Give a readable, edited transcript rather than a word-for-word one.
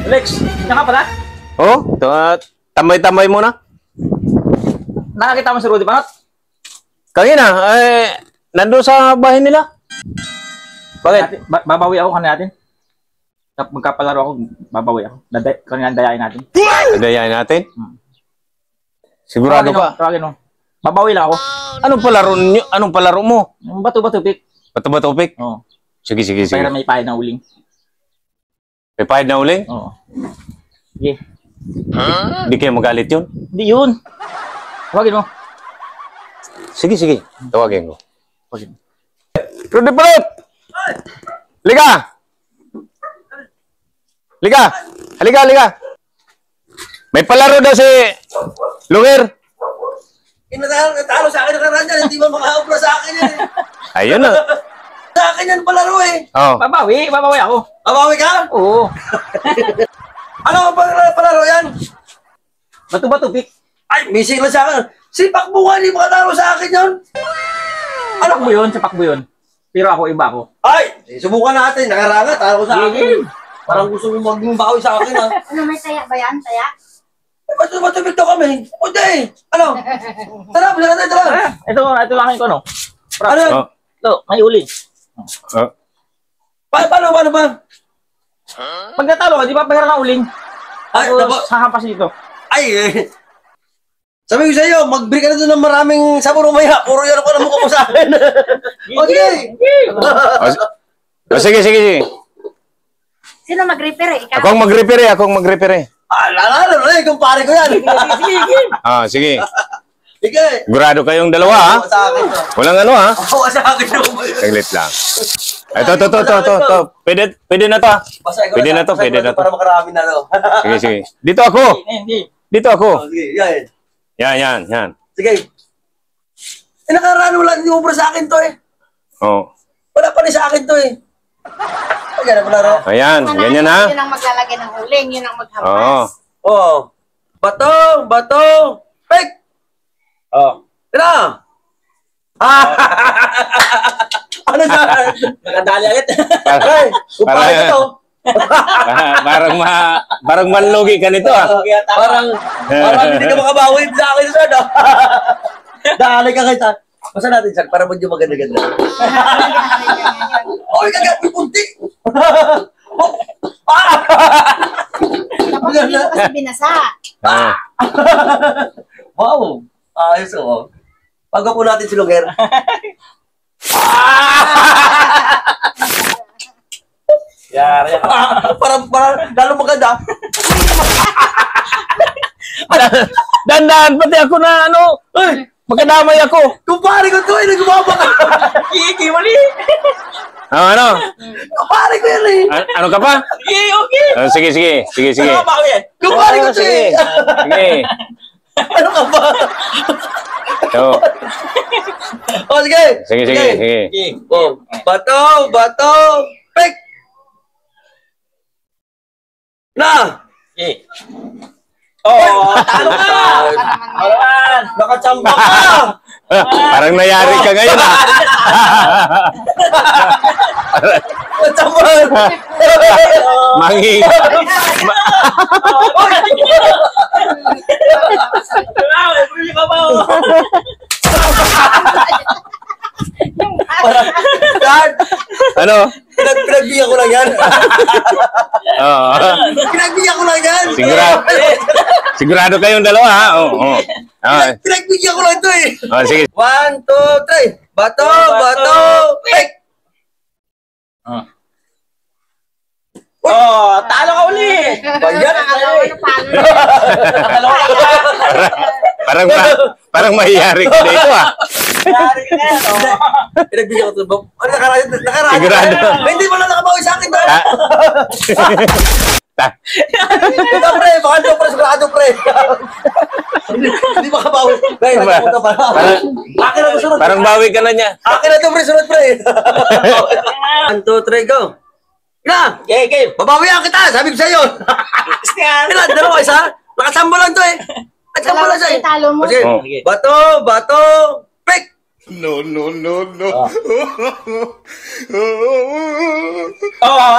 Alex, yan ka pala? Oh, tambay-tambay muna. Nakakita mo si Rudy Panot? Kanina, nandun sa bahay nila. Bakit? Babawi ako kanina natin. Magkapalaro ako, babawi ako. Kanina dayain natin. Dayain natin? Sigurado ka? Tawagin mo. Babawi lang ako. Anong palaro mo? Yung bato-bato pick. Bato-bato pick? Oo. Sige. Pero may pahid na uling. May pahid na uling? Oo. Sige. Hindi kayo magalit yun? Hindi yun. Tawagin mo. Sige. Tawagin ko. Tawagin mo. Rudy Panot! Liga! Halika! May palaro daw si Lunger. Natalo sa akin nakaraan yan, hindi ba makaubra sa akin yan eh. Ayun na. Sa akin yan palaro eh. Oh. Babawi ako. Babawi ka? Oo. Ano palaro yan? Bato-bato pick. Ay, missing lang sa akin. Si Pakbuhan, hindi makatalo sa akin yun. Sapak mo yun. Pero ako, iba ako. Ay, subukan natin. Nakaranga, talo sa akin. Parang gusto mo magbawi sa akin ha. Ano, may taya ba yan? Taya? Matubig daw kami. O di. Ano? Tara. Ito lang ko, no? Ano yan? Ito, may uli. Paano ba? Pag natalo ka, di ba pahira ka uling? Ay, Tapos hahampas dito. Ay, sabi ko sa iyo, mag-break ka na doon ng maraming sabon umaya. Puro yan ako na mukha mo sa akin. O sige. Sige. Sino mag-repair? Ikaw? Akong mag-repair. Lalo na eh, kumpare ko yan. Sige. Sige. Sigurado kayong dalawa, ha? Sa akin to. Walang ano, ha? Ako sa akin to. Saglit lang. Ito. Pwede na to, ha? Pwede na to. Para makarami na to. Sige. Dito ako. Sige, yan. Yan. Sige. Nakaraan wala, hindi mo para sa akin to eh. Oh. Wala pa rin sa akin to eh. Ayan, palaro. Ayan, ganyan, ha? Yun ang maglalagay ng uling, yun ang Oo. maghampas. Oh. Bato. Pick. Oh. Tira. Ano na? Nakadali agad. Hey, kumpare ko to. Parang manlugi ka nito, ha? Parang hindi ka makabawi sa akin, sir. Dali ka kita. Basta natin, sir, para medyo maganda-ganda. Oy, kagat, may punti. Tapos hindi mo kasi binasa. Wow. Ayos, oh. Pagka po natin si Lunger. Yari. Parang lalo maganda. Dandan, pati ako na, magkadamay ako. Kumpare ko to, nagumaba ka. Kiki, mali. Ano? Kumpare ko yan eh. Ano ka pa? Okay. Sige. Ano ba ako yan? Kumpare ko to eh. Sige. Ano ka ba? So, Oh, sige. sige. Oh, bato. Pick. Na. Okay. Oh, talo ka. Alaman. Nakachamba ka. Parang nayari ka ngayon, ha? Nakachamba. Mangi. Dad, Ano? pinagbigyan ko lang yan. Oo. Pinagbigyan ko lang yan. Sigurado kayong dalawa, ha? Oo. Pinagbigyan ko lang ito eh. Sige. 1, 2, 3. Bato. Pick. Oh, talo ka uli. Bayan. Talo ka. Parang mahiyari ka dito, ha? Yari ka na. Pinagbigyan ko ito. Ano nakaraan? Sigurado. Hindi mo na nakabawi sa akin. Ito pre, baka ito pre, sigurado pre. Hindi makabawi. Pre, nakapunta pa. Akin na ito sunod. Parang bawi ka na niya. Akin na ito pre, sunod pre. 1, 2, 3, go. Na, Okay. babawian kita, sabi ko sa iyo. Ilan, dalawa, isa? Nakasamba lang to eh. Nakasamba lang siya eh. Talo mo. Okay, Oh. bato, pick. No, no, no, no. Oo,